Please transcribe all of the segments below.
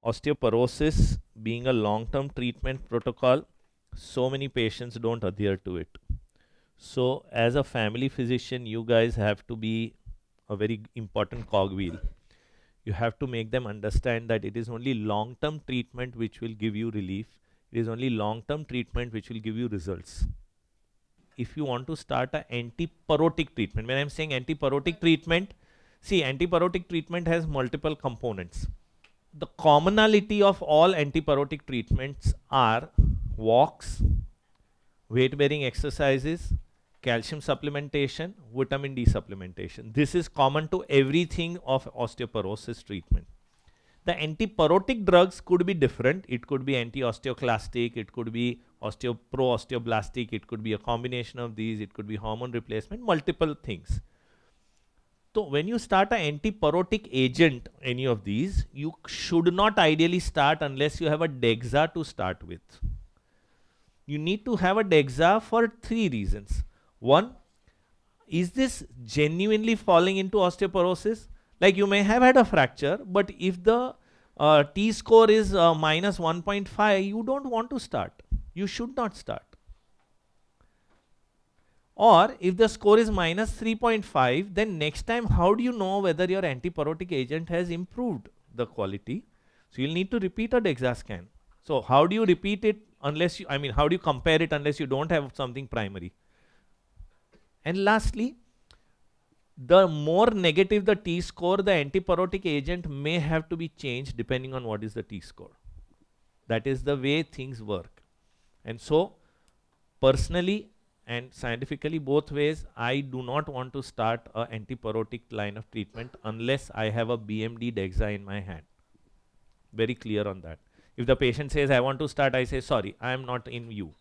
Osteoporosis being a long-term treatment protocol, so many patients don't adhere to it. So as a family physician, you guys have to be a very important cogwheel. You have to make them understand that it is only long-term treatment which will give you relief. It is only long-term treatment which will give you results. If you want to start an antipyrotic treatment, when I'm saying antipyrotic treatment, see, antipyrotic treatment has multiple components. The commonality of all antipyrotic treatments are walks, weight bearing exercises, calcium supplementation, vitamin D supplementation. This is common to everything of osteoporosis treatment. The antipyrotic drugs could be different. It could be anti-osteoclastic, it could be pro-osteoblastic, it could be a combination of these, it could be hormone replacement, multiple things. So when you start an antipyrotic agent, any of these, you should not ideally start unless you have a DEXA to start with. You need to have a DEXA for 3 reasons. One, is this genuinely falling into osteoporosis? Like, you may have had a fracture, but if the T-score is minus 1.5, you don't want to start. You should not start. Or if the score is minus 3.5, then next time how do you know whether your antipyrotic agent has improved the quality? So you'll need to repeat a DEXA scan. So how do you repeat it unless you, how do you compare it unless you don't have something primary? And lastly, the more negative the T-score, the antipyrotic agent may have to be changed depending on what is the T-score. That is the way things work. And so personally and scientifically, both ways, I do not want to start an antipyrotic line of treatment unless I have a BMD DEXA in my hand. Very clear on that. If the patient says, I want to start, I say, sorry, I am not in you.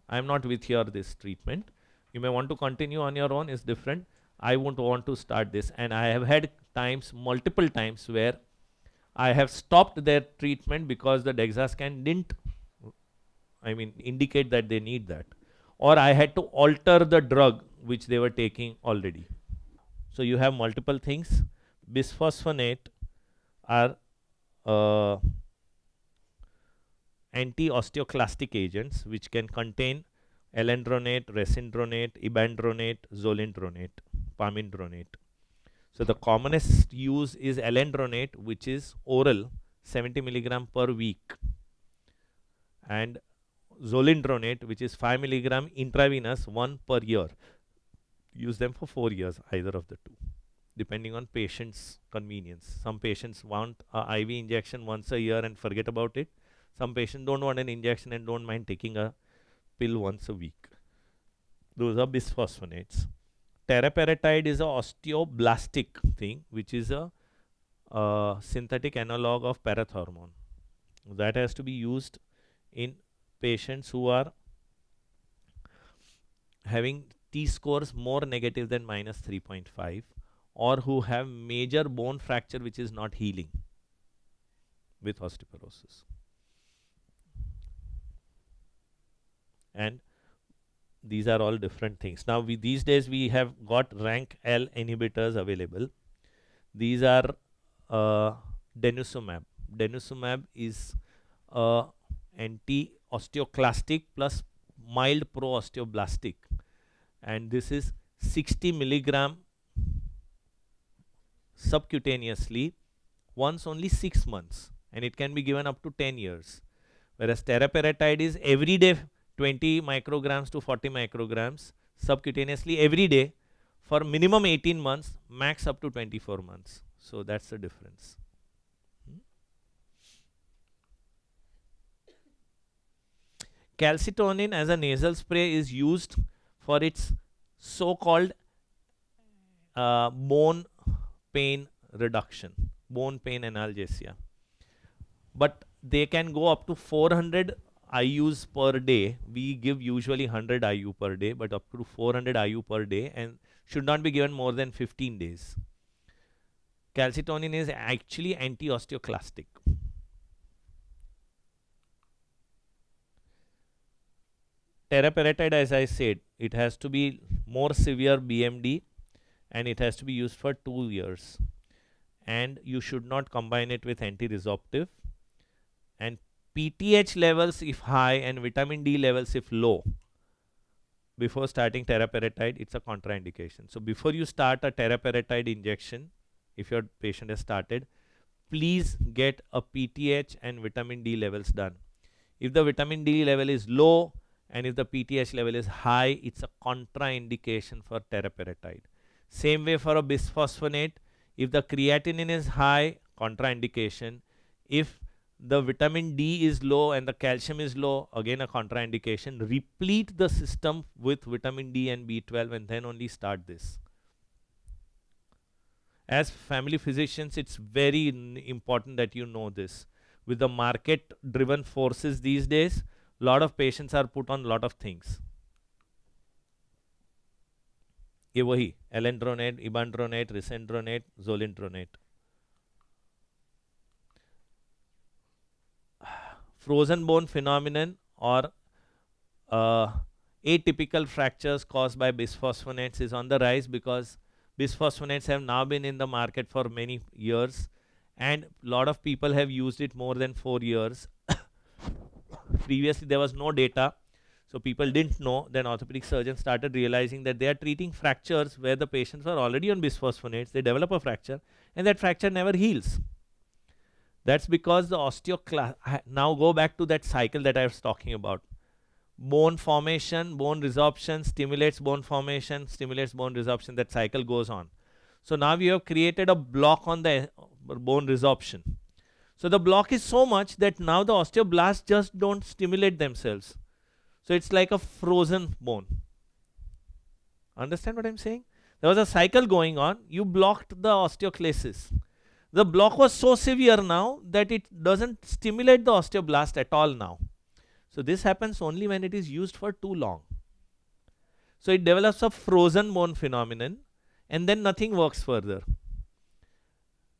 I am not with your this treatment. You may want to continue on your own, is different. I won't want to start this. And I have had times, multiple times, where I have stopped their treatment because the DEXA scan didn't, indicate that they need that. Or I had to alter the drug which they were taking already. So you have multiple things. Bisphosphonate are anti-osteoclastic agents which can contain alendronate, resindronate, ibandronate, zolindronate, pamindronate. So the commonest use is alendronate, which is oral, 70 milligram per week, and zolindronate, which is 5 milligram intravenous, 1 per year. Use them for 4 years, either of the two, depending on patient's convenience. Some patients want a IV injection once a year and forget about it. Some patients don't want an injection and don't mind taking a pill once a week. Those are bisphosphonates. Teriparatide is a osteoblastic thing, which is a synthetic analog of parathormone. That has to be used in patients who are having T-scores more negative than minus 3.5, or who have major bone fracture which is not healing with osteoporosis. And these are all different things. Now these days we have got rank L inhibitors available. These are denosumab. Denosumab is anti-osteoclastic plus mild pro-osteoblastic, and this is 60 milligram subcutaneously once only 6 months, and it can be given up to 10 years. Whereas teriparatide is every day 20 micrograms to 40 micrograms subcutaneously every day for minimum 18 months, max up to 24 months. So that's the difference. Calcitonin as a nasal spray is used for its so-called bone pain reduction, bone pain analgesia. But they can go up to 400 IUs per day. We give usually 100 IU per day, but up to 400 IU per day, and should not be given more than 15 days. Calcitonin is actually anti-osteoclastic. Teriparatide, as I said, it has to be more severe BMD, and it has to be used for 2 years. And you should not combine it with anti-resorptive. and PTH levels if high and vitamin D levels if low, before starting teriparatide, it's a contraindication. So before you start a teriparatide injection, if your patient has started, please get a PTH and vitamin D levels done. If the vitamin D level is low and if the PTH level is high, it's a contraindication for teriparatide. Same way for a bisphosphonate, if the creatinine is high, contraindication. If the vitamin D is low and the calcium is low, again a contraindication. Replete the system with vitamin D and B12 and then only start this. As family physicians, it's very important that you know this. With the market driven forces these days, a lot of patients are put on a lot of things. ये वही elendronate, ibandronate, risendronate, zolindronate. Frozen bone phenomenon or atypical fractures caused by bisphosphonates is on the rise because bisphosphonates have now been in the market for many years and a lot of people have used it more than 4 years. Previously there was no data, so people didn't know. Then orthopedic surgeons started realizing that they are treating fractures where the patients were already on bisphosphonates, they develop a fracture and that fracture never heals. That's because the osteoclast, now go back to that cycle that I was talking about. Bone formation, bone resorption, stimulates bone formation, stimulates bone resorption, that cycle goes on. So now we have created a block on the bone resorption. So the block is so much that now the osteoblasts just don't stimulate themselves. So it's like a frozen bone. Understand what I'm saying? There was a cycle going on, you blocked the osteoclasis. The block was so severe now that it doesn't stimulate the osteoblast at all now. So this happens only when it is used for too long. So it develops a frozen bone phenomenon and then nothing works further.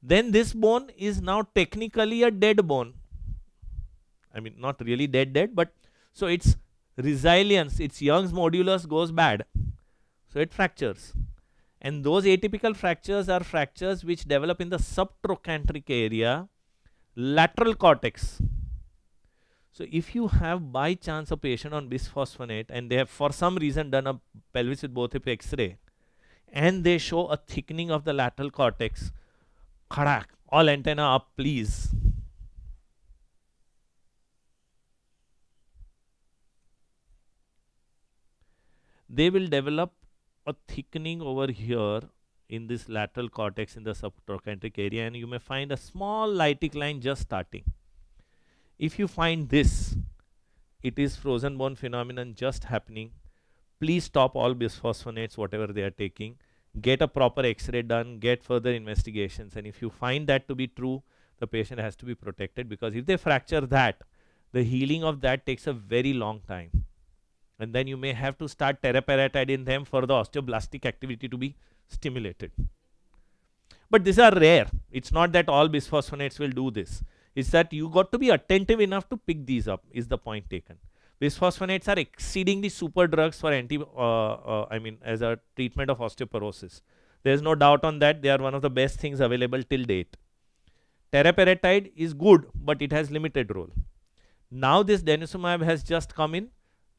Then this bone is now technically a dead bone. I mean, not really dead, but so its resilience, its Young's modulus goes bad. So it fractures. And those atypical fractures are fractures which develop in the subtrochanteric area, lateral cortex. So if you have by chance a patient on bisphosphonate and they have for some reason done a pelvis with both hip X-ray and they show a thickening of the lateral cortex, khadak, all antenna up please. They will develop a thickening over here in this lateral cortex in the subtrochanteric area and you may find a small lytic line just starting. If you find this, it is frozen bone phenomenon just happening. Please stop all bisphosphonates, whatever they are taking. Get a proper X-ray done, get further investigations, and if you find that to be true, the patient has to be protected because if they fracture that, the healing of that takes a very long time. And then you may have to start teriparatide in them for the osteoblastic activity to be stimulated. But these are rare. It's not that all bisphosphonates will do this. It's that you got to be attentive enough to pick these up, is the point taken. Bisphosphonates are exceedingly super drugs for as a treatment of osteoporosis. There's no doubt on that. They are one of the best things available till date. Teriparatide is good, but it has limited role. Now this denosumab has just come in.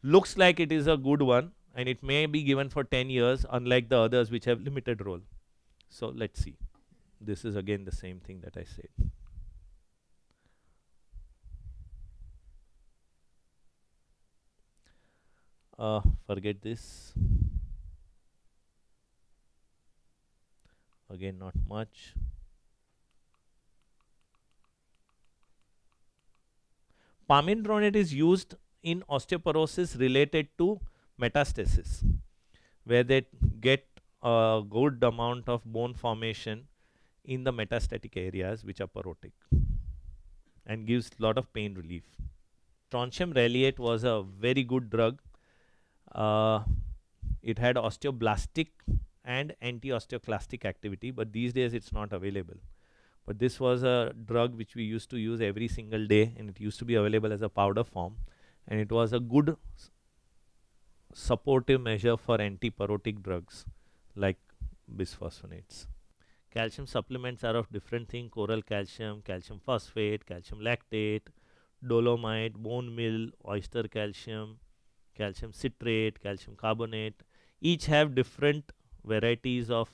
Looks like it is a good one and it may be given for 10 years unlike the others which have limited role. So let's see. This is again the same thing that I said. Forget this. Again, not much. Pamindronate is used in osteoporosis related to metastasis, where they get a good amount of bone formation in the metastatic areas which are porotic and gives a lot of pain relief. Strontium raleate was a very good drug. It had osteoblastic and anti-osteoclastic activity, but these days it's not available. But this was a drug which we used to use every single day and it used to be available as a powder form. And it was a good supportive measure for antipyrotic drugs like bisphosphonates. Calcium supplements are of different thing: coral calcium, calcium phosphate, calcium lactate, dolomite, bone meal, oyster calcium, calcium citrate, calcium carbonate. Each have different varieties of,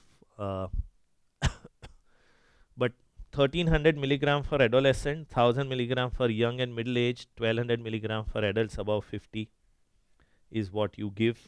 but 1300 milligram for adolescent, 1000 milligram for young and middle age, 1200 milligram for adults above 50 is what you give.